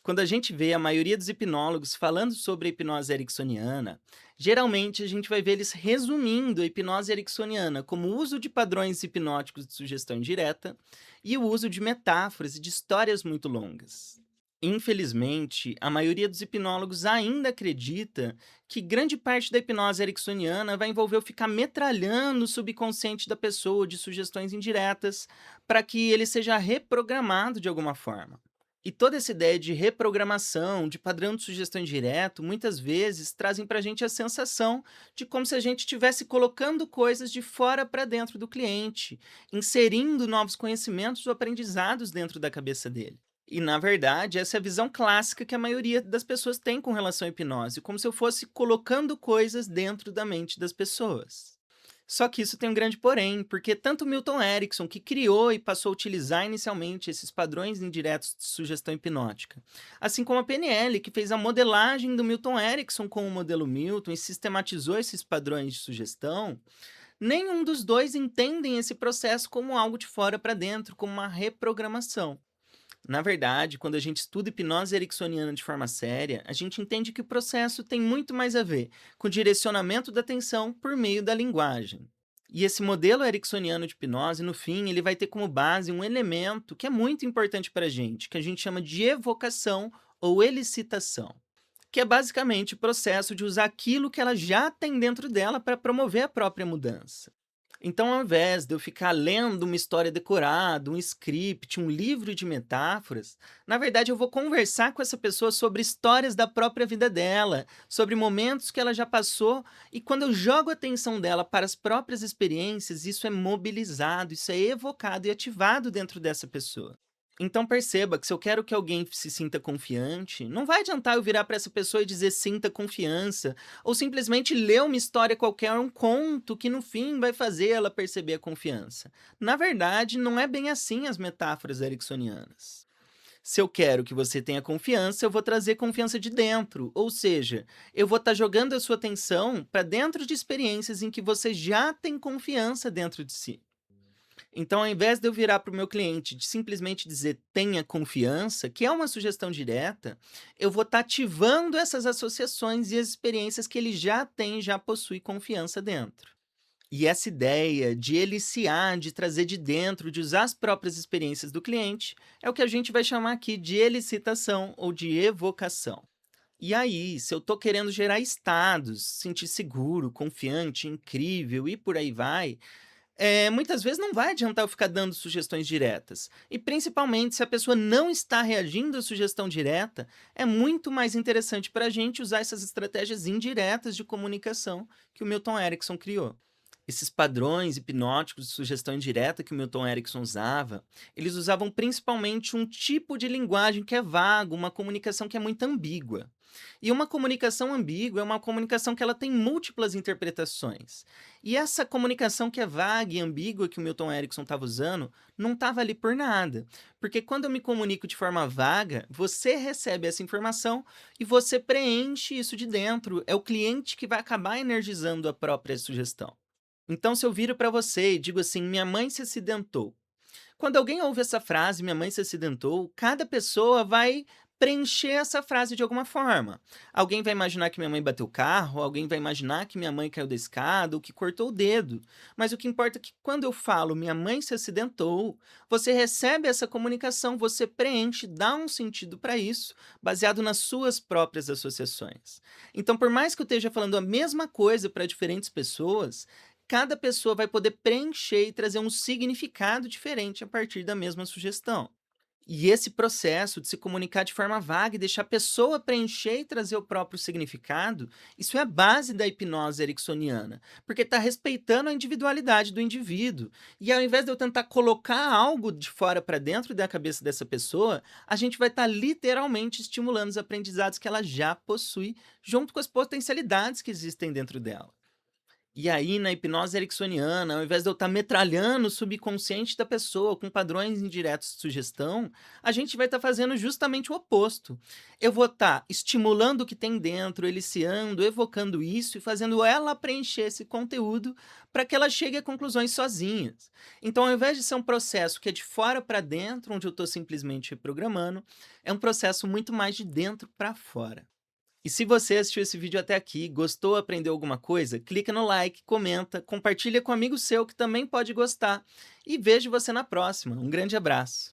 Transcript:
Quando a gente vê a maioria dos hipnólogos falando sobre a hipnose ericksoniana, geralmente a gente vai ver eles resumindo a hipnose ericksoniana como o uso de padrões hipnóticos de sugestão indireta e o uso de metáforas e de histórias muito longas. Infelizmente, a maioria dos hipnólogos ainda acredita que grande parte da hipnose ericksoniana vai envolver eu ficar metralhando o subconsciente da pessoa de sugestões indiretas para que ele seja reprogramado de alguma forma. E toda essa ideia de reprogramação, de padrão de sugestão direto, muitas vezes trazem para a gente a sensação de como se a gente estivesse colocando coisas de fora para dentro do cliente, inserindo novos conhecimentos ou aprendizados dentro da cabeça dele. E, na verdade, essa é a visão clássica que a maioria das pessoas tem com relação à hipnose, como se eu fosse colocando coisas dentro da mente das pessoas. Só que isso tem um grande porém, porque tanto Milton Erickson, que criou e passou a utilizar inicialmente esses padrões indiretos de sugestão hipnótica, assim como a PNL, que fez a modelagem do Milton Erickson com o modelo Milton e sistematizou esses padrões de sugestão, nenhum dos dois entendem esse processo como algo de fora para dentro, como uma reprogramação. Na verdade, quando a gente estuda hipnose ericksoniana de forma séria, a gente entende que o processo tem muito mais a ver com o direcionamento da atenção por meio da linguagem. E esse modelo ericksoniano de hipnose, no fim, ele vai ter como base um elemento que é muito importante para a gente, que a gente chama de evocação ou elicitação, que é basicamente o processo de usar aquilo que ela já tem dentro dela para promover a própria mudança. Então, ao invés de eu ficar lendo uma história decorada, um script, um livro de metáforas, na verdade eu vou conversar com essa pessoa sobre histórias da própria vida dela, sobre momentos que ela já passou, e quando eu jogo a atenção dela para as próprias experiências, isso é mobilizado, isso é evocado e ativado dentro dessa pessoa. Então perceba que se eu quero que alguém se sinta confiante, não vai adiantar eu virar para essa pessoa e dizer sinta confiança, ou simplesmente ler uma história qualquer, um conto que no fim vai fazer ela perceber a confiança. Na verdade, não é bem assim as metáforas ericksonianas. Se eu quero que você tenha confiança, eu vou trazer confiança de dentro, ou seja, eu vou estar jogando a sua atenção para dentro de experiências em que você já tem confiança dentro de si. Então, ao invés de eu virar para o meu cliente de simplesmente dizer tenha confiança, que é uma sugestão direta, eu vou estar ativando essas associações e as experiências que ele já tem, já possui confiança dentro. E essa ideia de eliciar, de trazer de dentro, de usar as próprias experiências do cliente, é o que a gente vai chamar aqui de elicitação ou de evocação. E aí, se eu estou querendo gerar estados, sentir seguro, confiante, incrível e por aí vai, muitas vezes não vai adiantar eu ficar dando sugestões diretas. E principalmente se a pessoa não está reagindo à sugestão direta, é muito mais interessante para a gente usar essas estratégias indiretas de comunicação que o Milton Erickson criou. Esses padrões hipnóticos de sugestão indireta que o Milton Erickson usava, eles usavam principalmente um tipo de linguagem que é vago, uma comunicação que é muito ambígua. E uma comunicação ambígua é uma comunicação que ela tem múltiplas interpretações. E essa comunicação que é vaga e ambígua que o Milton Erickson estava usando, não estava ali por nada. Porque quando eu me comunico de forma vaga, você recebe essa informação e você preenche isso de dentro. É o cliente que vai acabar energizando a própria sugestão. Então, se eu viro para você e digo assim: "Minha mãe se acidentou", quando alguém ouve essa frase, "minha mãe se acidentou", cada pessoa vai preencher essa frase de alguma forma. Alguém vai imaginar que minha mãe bateu o carro, alguém vai imaginar que minha mãe caiu da escada ou que cortou o dedo. Mas o que importa é que quando eu falo "minha mãe se acidentou", você recebe essa comunicação, você preenche, dá um sentido para isso, baseado nas suas próprias associações. Então, por mais que eu esteja falando a mesma coisa para diferentes pessoas, cada pessoa vai poder preencher e trazer um significado diferente a partir da mesma sugestão. E esse processo de se comunicar de forma vaga e deixar a pessoa preencher e trazer o próprio significado, isso é a base da hipnose ericksoniana, porque está respeitando a individualidade do indivíduo. E ao invés de eu tentar colocar algo de fora para dentro da cabeça dessa pessoa, a gente vai estar literalmente estimulando os aprendizados que ela já possui, junto com as potencialidades que existem dentro dela. E aí, na hipnose ericksoniana, ao invés de eu estar metralhando o subconsciente da pessoa com padrões indiretos de sugestão, a gente vai estar fazendo justamente o oposto. Eu vou estar estimulando o que tem dentro, eliciando, evocando isso e fazendo ela preencher esse conteúdo para que ela chegue a conclusões sozinhas. Então, ao invés de ser um processo que é de fora para dentro, onde eu estou simplesmente reprogramando, é um processo muito mais de dentro para fora. E se você assistiu esse vídeo até aqui, gostou, aprendeu alguma coisa, clica no like, comenta, compartilha com um amigo seu que também pode gostar. E vejo você na próxima. Um grande abraço.